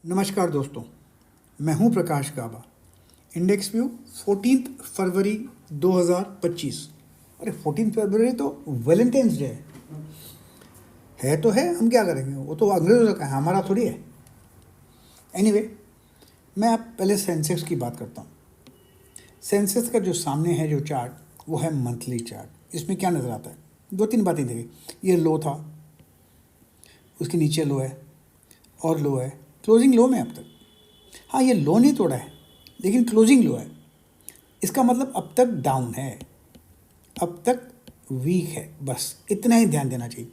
नमस्कार दोस्तों, मैं हूं प्रकाश गाबा। इंडेक्स व्यू 14 फरवरी 2025। अरे 14 फरवरी तो वैलेंटाइंस डे है तो है, हम क्या करेंगे, वो तो अंग्रेज़ों का है, हमारा थोड़ी है। एनीवे, मैं अब पहले सेंसेक्स की बात करता हूँ। सेंसेक्स का जो सामने है जो चार्ट, वो है मंथली चार्ट। इसमें क्या नज़र आता है, दो तीन बातें देखिए। ये लो था, उसके नीचे लो है और लो है, क्लोजिंग लो में अब तक। हाँ, ये लो नहीं तोड़ा है लेकिन क्लोजिंग लो है। इसका मतलब अब तक डाउन है, अब तक वीक है, बस इतना ही ध्यान देना चाहिए।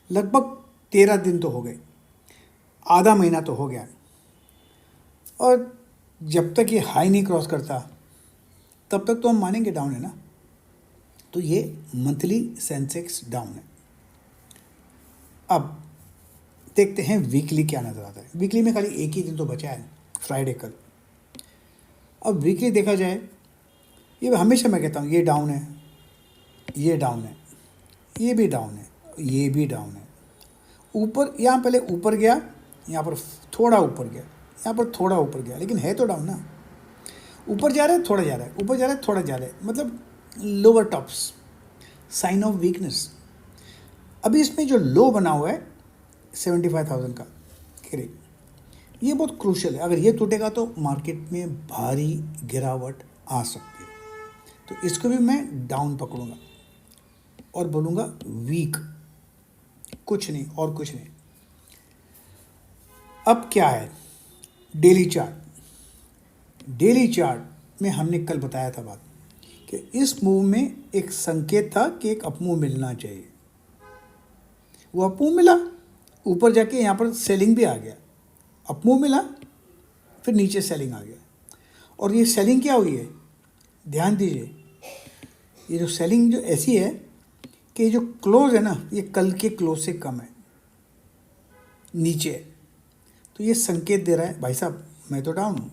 लगभग 13 दिन तो हो गए, आधा महीना तो हो गया, और जब तक ये हाई नहीं क्रॉस करता तब तक तो हम मानेंगे डाउन है ना। तो ये मंथली सेंसेक्स डाउन है। अब देखते हैं वीकली क्या नज़र आता है। वीकली में खाली एक ही दिन तो बचा है, फ्राइडे कल। अब वीकली देखा जाए, ये हमेशा मैं कहता हूँ ये डाउन है, ये डाउन है, ये भी डाउन है, ये भी डाउन है। ऊपर यहाँ पहले ऊपर गया, यहाँ पर थोड़ा ऊपर गया, यहाँ पर थोड़ा ऊपर गया, लेकिन है तो डाउन ना। ऊपर जा रहा है, थोड़ा जा रहा है, ऊपर जा रहा है, थोड़ा जा रहा है, मतलब lower tops, sign of weakness. अभी इसमें जो लो बना हुआ है 75,000 का करीब, ये बहुत क्रूशल है। अगर ये टूटेगा तो मार्केट में भारी गिरावट आ सकती है। तो इसको भी मैं डाउन पकड़ूंगा और बोलूँगा वीक, कुछ नहीं और कुछ नहीं। अब क्या है, डेली चार्ट। डेली चार्ट में हमने कल बताया था बात कि इस मूव में एक संकेत था कि एक अपमूव मिलना चाहिए। वो अपमूव मिला, ऊपर जाके यहाँ पर सेलिंग भी आ गया, अपमूव मिला, फिर नीचे सेलिंग आ गया। और ये सेलिंग क्या हुई है, ध्यान दीजिए, ये जो सेलिंग जो ऐसी है कि ये जो क्लोज है ना, ये कल के क्लोज से कम है, नीचे है। तो ये संकेत दे रहा है भाई साहब मैं तो डाउन हूँ।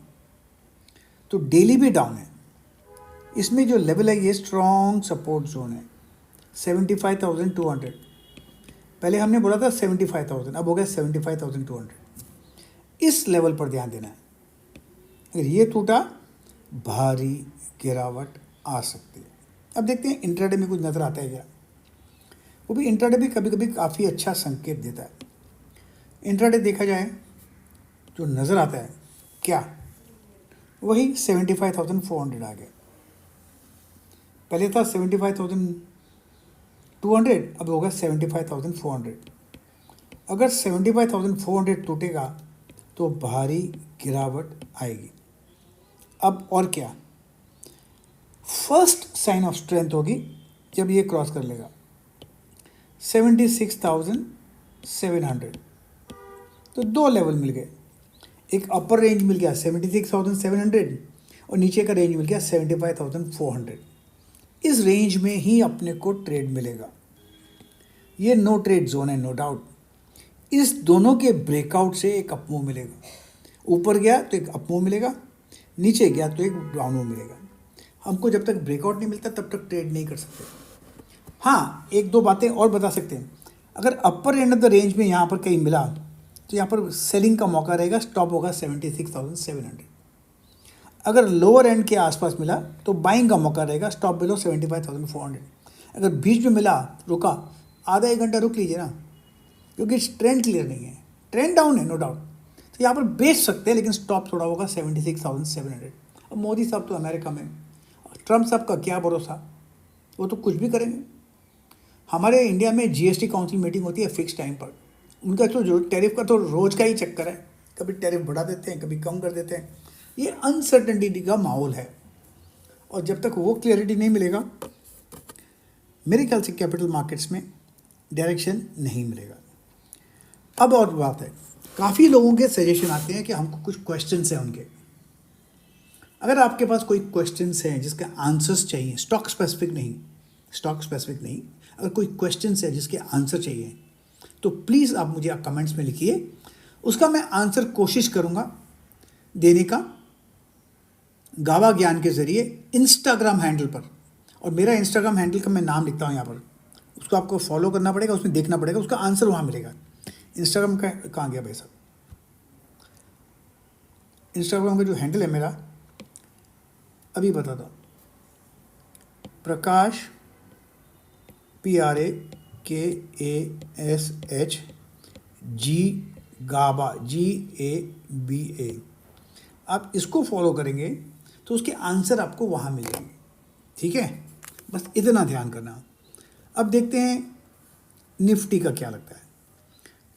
तो डेली भी डाउन है। इसमें जो लेवल है ये स्ट्रॉन्ग सपोर्ट जोन है 75,200। पहले हमने बोला था 75,000, अब हो गया 75,200। इस लेवल पर ध्यान देना है। अगर ये टूटा भारी गिरावट आ सकती है। अब देखते हैं इंट्राडे में कुछ नज़र आता है क्या। वो भी इंट्राडे भी कभी कभी काफ़ी अच्छा संकेत देता है। इंट्राडे देखा जाए जो नज़र आता है क्या, वही 75,400 आ गया। पहले था 75,200, अब होगा 75,400। अगर 75,400 टूटेगा तो भारी गिरावट आएगी। अब और क्या, फर्स्ट साइन ऑफ स्ट्रेंथ होगी जब ये क्रॉस कर लेगा 76,700। तो दो लेवल मिल गए, एक अपर रेंज मिल गया 76,700 और नीचे का रेंज मिल गया 75,400। इस रेंज में ही अपने को ट्रेड मिलेगा। ये नो ट्रेड जोन है, नो डाउट। इस दोनों के ब्रेकआउट से एक अपमूव मिलेगा। ऊपर गया तो एक अपमूव मिलेगा, नीचे गया तो एक डाउनमूव मिलेगा। हमको जब तक ब्रेकआउट नहीं मिलता तब तक ट्रेड नहीं कर सकते। हाँ, एक दो बातें और बता सकते हैं। अगर अपर एंड ऑफ द रेंज में यहाँ पर कहीं मिला तो यहाँ पर सेलिंग का मौका रहेगा, स्टॉप होगा 76,700। अगर लोअर एंड के आसपास मिला तो बाइंग का मौका रहेगा, स्टॉप बिलो 75,400। अगर बीच में मिला, रुका, आधा एक घंटा रुक लीजिए ना, क्योंकि ट्रेंड क्लियर नहीं है, ट्रेंड डाउन है नो डाउट। तो यहाँ पर बेच सकते हैं लेकिन स्टॉप थोड़ा होगा 76,700। अब मोदी साहब तो अमेरिका में, ट्रम्प साहब का क्या भरोसा, वो तो कुछ भी करेंगे। हमारे इंडिया में जीएसटी काउंसिल मीटिंग होती है फिक्स टाइम पर। उनका तो जो टैरिफ का तो रोज़ का ही चक्कर है, कभी टैरिफ बढ़ा देते हैं, कभी कम कर देते हैं। ये अनसर्टेनिटी का माहौल है, और जब तक वो क्लियरिटी नहीं मिलेगा मेरे ख्याल से कैपिटल मार्केट्स में डायरेक्शन नहीं मिलेगा। अब और बात है, काफ़ी लोगों के सजेशन आते हैं कि हमको कुछ क्वेश्चंस हैं उनके। अगर आपके पास कोई क्वेश्चंस हैं जिसके आंसर्स चाहिए, स्टॉक स्पेसिफिक नहीं, अगर कोई क्वेश्चंस है जिसके आंसर चाहिए तो प्लीज़ आप मुझे कमेंट्स में लिखिए, उसका मैं आंसर कोशिश करूँगा देने का गावा ज्ञान के ज़रिए इंस्टाग्राम हैंडल पर। और मेरा इंस्टाग्राम हैंडल का मैं नाम लिखता हूँ यहाँ पर, उसको आपको फॉलो करना पड़ेगा, उसमें देखना पड़ेगा, उसका आंसर वहाँ मिलेगा। इंस्टाग्राम का कहाँ गया भाई साहब, इंस्टाग्राम का जो हैंडल है मेरा, अभी बताता हूँ, प्रकाश PRAKASH GABA GABA। आप इसको फॉलो करेंगे तो उसके आंसर आपको वहाँ मिलेंगे। ठीक है, बस इतना ध्यान करना। अब देखते हैं निफ्टी का क्या लगता है।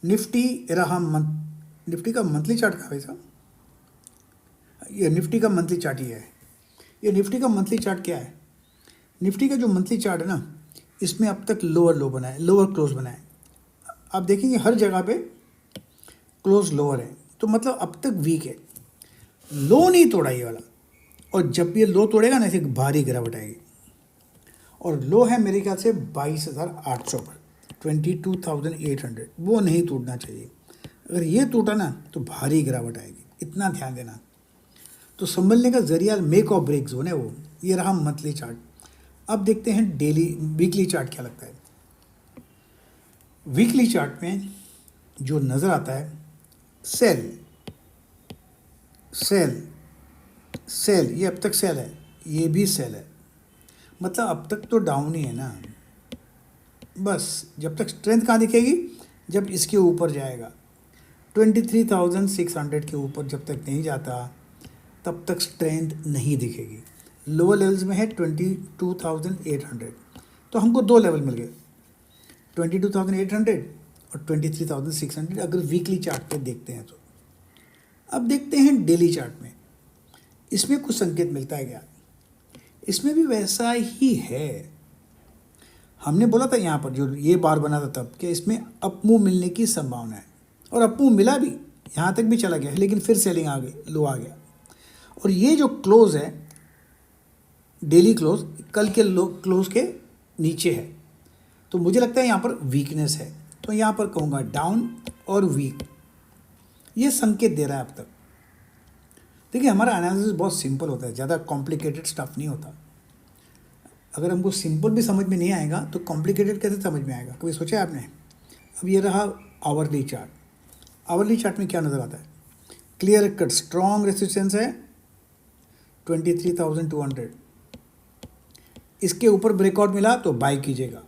निफ्टी रहा निफ्टी का मंथली चार्ट कहाँ है साहब? ये निफ्टी का मंथली चार्ट ही है। ये निफ्टी का मंथली चार्ट क्या है? निफ्टी का जो मंथली चार्ट है ना, इसमें अब तक लोअर लो बना है, लोअर क्लोज बना है। आप देखेंगे हर जगह पे क्लोज लोअर है, तो मतलब अब तक वीक है, लो नहीं तोड़ा ये वाला। और जब ये लो तोड़ेगा ना, ऐसे एक भारी गिरावट आएगी। और लो है मेरे ख्याल से 22,800 पर, 22,800, वो नहीं टूटना चाहिए। अगर ये टूटा ना तो भारी गिरावट आएगी, इतना ध्यान देना। तो संभलने का जरिया मेक और ब्रेक जोन है वो। ये रहा मंथली चार्ट। अब देखते हैं वीकली चार्ट क्या लगता है। वीकली चार्ट में जो नज़र आता है, सेल सेल सेल, ये अब तक सेल है, ये भी सेल है, मतलब अब तक तो डाउन ही है ना। बस जब तक स्ट्रेंथ कहाँ दिखेगी, जब इसके ऊपर जाएगा 23,600 के ऊपर जब तक नहीं जाता तब तक स्ट्रेंथ नहीं दिखेगी। लोअर लेवल्स में है 22,800, तो हमको दो लेवल मिल गए, 22,800 और 23,600 अगर वीकली चार्ट पे देखते हैं तो। अब देखते हैं डेली चार्ट में, इसमें कुछ संकेत मिलता है क्या? इसमें भी वैसा ही है। हमने बोला था यहाँ पर जो ये बार बना था तब कि इसमें अपमूव मिलने की संभावना है, और अपमूव मिला भी, यहाँ तक भी चला गया, लेकिन फिर सेलिंग आ गई, लो आ गया। और ये जो क्लोज है, डेली क्लोज कल के लो क्लोज के नीचे है, तो मुझे लगता है यहाँ पर वीकनेस है। तो यहाँ पर कहूँगा डाउन और वीक, ये संकेत दे रहा है अब तक। देखिए हमारा एनालिसिस बहुत सिंपल होता है, ज़्यादा कॉम्प्लिकेटेड स्टफ नहीं होता। अगर हमको सिंपल भी समझ में नहीं आएगा तो कॉम्प्लिकेटेड कैसे समझ में आएगा, कभी सोचा है आपने? अब ये रहा आवरली चार्ट। आवरली चार्ट में क्या नज़र आता है? क्लियर कट स्ट्रॉन्ग रेसिस्टेंस है 23,200। इसके ऊपर ब्रेकआउट मिला तो बाई कीजिएगा,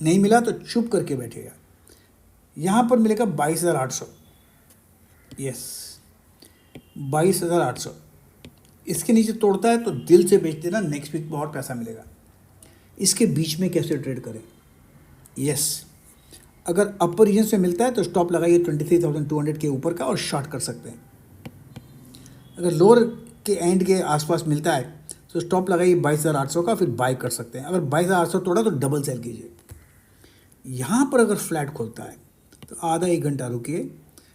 नहीं मिला तो चुप करके बैठेगा। यहाँ पर मिलेगा 22,800, यस 22,800। इसके नीचे तोड़ता है तो दिल से बेच देना, नेक्स्ट वीक बहुत पैसा मिलेगा। इसके बीच में कैसे ट्रेड करें? यस, अगर अपर रीजन से मिलता है तो स्टॉप लगाइए 23,200 के ऊपर का और शॉर्ट कर सकते हैं। अगर लोअर के एंड के आसपास मिलता है तो स्टॉप लगाइए 22,800 का, फिर बाय कर सकते हैं। अगर 22,800 तोड़ा तो डबल सेल कीजिए। यहाँ पर अगर फ्लैट खोलता है तो आधा एक घंटा रुकिए,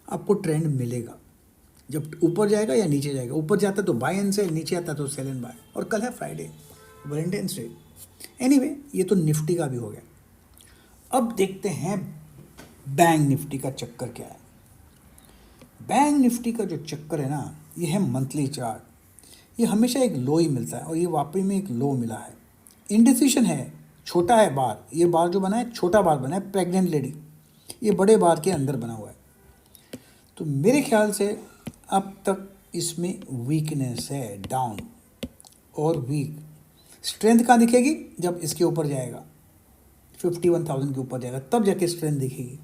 आपको ट्रेंड मिलेगा। जब ऊपर जाएगा या नीचे जाएगा, ऊपर जाता है तो बाय एंड सेल, नीचे आता है तो सेल एंड बाय। और कल है फ्राइडे, वैलेंटाइंस डे। एनीवे, ये तो निफ्टी का भी हो गया। अब देखते हैं बैंक निफ्टी का चक्कर क्या है। बैंक निफ्टी का जो चक्कर है ना, ये है मंथली चार्ट। ये हमेशा एक लो ही मिलता है और ये वापस में एक लो मिला है। इंडिसिशन है, छोटा है बार, ये बार जो बना है छोटा बार बना है, प्रेग्नेंट लेडी, ये बड़े बार के अंदर बना हुआ है। तो मेरे ख्याल से अब तक इसमें वीकनेस है, डाउन और वीक। स्ट्रेंथ कहाँ दिखेगी? जब इसके ऊपर जाएगा 51,000 के ऊपर जाएगा, तब जाके स्ट्रेंथ दिखेगी।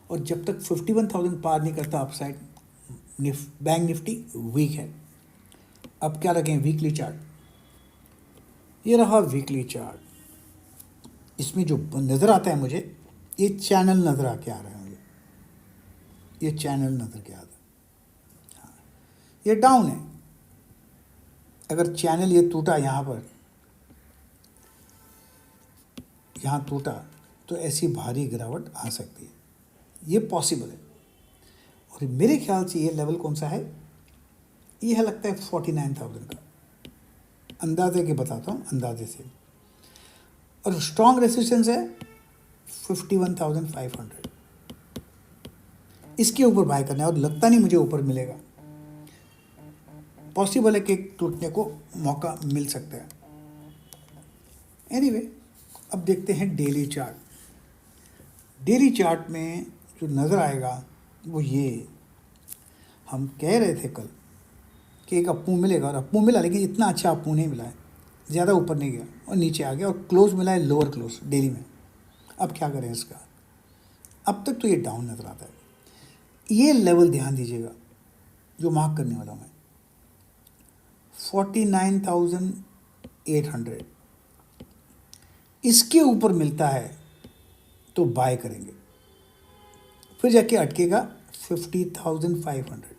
और जब तक 51,000 पार नहीं करता अपसाइड, बैंक निफ्टी वीक है। अब क्या रखें? Weekly chart. ये रहा वीकली चार्ट। इसमें जो नज़र आता है मुझे, ये चैनल नज़र आके आ रहा है मुझे, ये चैनल नज़र के आता है। हाँ, ये डाउन है। अगर चैनल ये टूटा यहाँ पर, यहाँ टूटा तो ऐसी भारी गिरावट आ सकती है, ये पॉसिबल है। और मेरे ख्याल से ये लेवल कौन सा है? ये है लगता है 49,000 का, अंदाजे के बताता हूँ, अंदाजे से। और स्ट्रॉन्ग रेसिस्टेंस है 51,500। इसके ऊपर बाय करना है और लगता नहीं मुझे ऊपर मिलेगा। पॉसिबल है कि टूटने को मौका मिल सकता है। एनीवे, अब देखते हैं डेली चार्ट। डेली चार्ट में जो नज़र आएगा वो ये, हम कह रहे थे कल कि एक अप्पू मिलेगा और अप्पू मिला, लेकिन इतना अच्छा अप्पू नहीं मिला है, ज़्यादा ऊपर नहीं गया और नीचे आ गया और क्लोज मिला है लोअर क्लोज डेली में। अब क्या करें इसका? अब तक तो ये डाउन नज़र आता है। ये लेवल ध्यान दीजिएगा जो मार्क करने वाला हूँ मैं, 49,800। इसके ऊपर मिलता है तो बाय करेंगे, फिर जाके अटकेगा 50,500।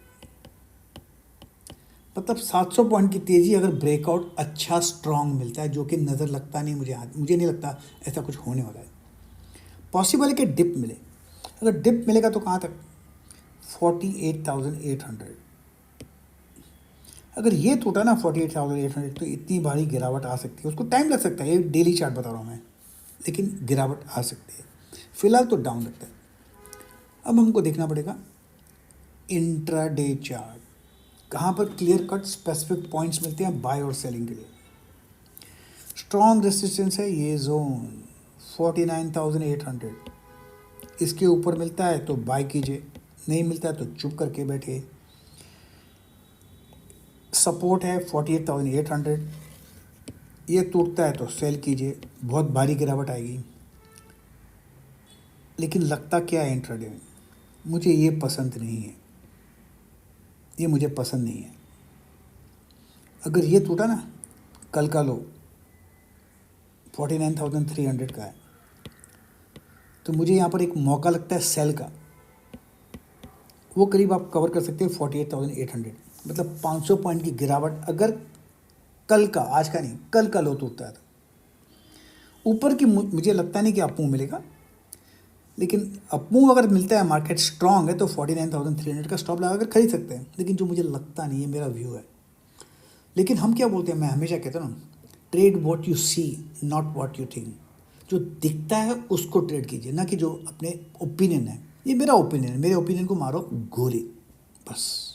मतलब 700 पॉइंट की तेज़ी अगर ब्रेकआउट अच्छा स्ट्रांग मिलता है, जो कि नज़र लगता नहीं मुझे नहीं लगता ऐसा कुछ होने वाला है। पॉसिबल है कि डिप मिले, अगर डिप मिलेगा तो कहाँ तक? 48,800। अगर ये टूटा ना 48,800, तो इतनी भारी गिरावट आ सकती है। उसको टाइम लग सकता है, ये डेली चार्ट बता रहा हूँ मैं, लेकिन गिरावट आ सकती है। फिलहाल तो डाउन लगता है। अब हमको देखना पड़ेगा इंट्राडे चार्ट, कहाँ पर क्लियर कट स्पेसिफिक पॉइंट्स मिलते हैं बाय और सेलिंग के लिए। स्ट्रॉन्ग रेजिस्टेंस है ये जोन 49,800। इसके ऊपर मिलता है तो बाय कीजिए, नहीं मिलता है तो चुप करके बैठिए। सपोर्ट है 48,800, ये टूटता है तो सेल कीजिए, बहुत भारी गिरावट आएगी। लेकिन लगता क्या है इंट्राडे में, मुझे ये पसंद नहीं है, ये मुझे पसंद नहीं है। अगर ये टूटा ना, कल का लो 49,300 का है, तो मुझे यहाँ पर एक मौका लगता है सेल का, वो करीब आप कवर कर सकते हैं 48,800। मतलब 500 पॉइंट की गिरावट अगर कल का, आज का नहीं, कल का लो टूटता है तो ऊपर की मुझे लगता नहीं कि अप्पू मिलेगा, लेकिन अप्पू अगर मिलता है, मार्केट स्ट्रांग है, तो 49,300 का स्टॉप लगा कर खरीद सकते हैं। लेकिन जो मुझे लगता नहीं है, मेरा व्यू है। लेकिन हम क्या बोलते हैं, मैं हमेशा कहता हूँ, trade what you see not what you think. जो दिखता है उसको ट्रेड कीजिए, ना कि जो अपने ओपिनियन है। ये मेरा ओपिनियन है, मेरे ओपिनियन को मारो गोली बस।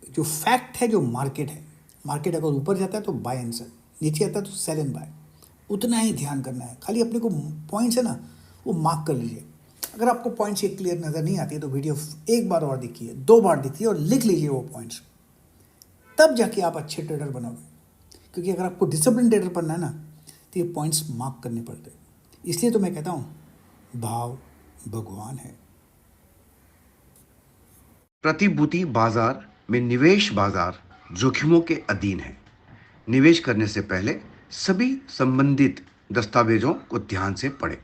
जो फैक्ट है, जो मार्केट है, मार्केट अगर ऊपर जाता है तो बाय एंड सेल, नीचे आता है तो सेल एंड बाय, उतना ही ध्यान करना है। खाली अपने को पॉइंट्स है ना, वो मार्क कर लीजिए। अगर आपको पॉइंट्स ये क्लियर नज़र नहीं आती है तो वीडियो एक बार और देखिए, 2 बार देखिए और लिख लीजिए वो पॉइंट्स, तब जाके आप अच्छे ट्रेडर बनोगे। क्योंकि अगर आपको डिसिप्लिन ट्रेडर बनना है ना, तो ये पॉइंट्स मार्क करने पड़ते हैं। इसलिए तो मैं कहता हूँ, भाव भगवान है। प्रतिभूति बाजार में निवेश बाजार जोखिमों के अधीन है। निवेश करने से पहले सभी संबंधित दस्तावेजों को ध्यान से पढ़ें।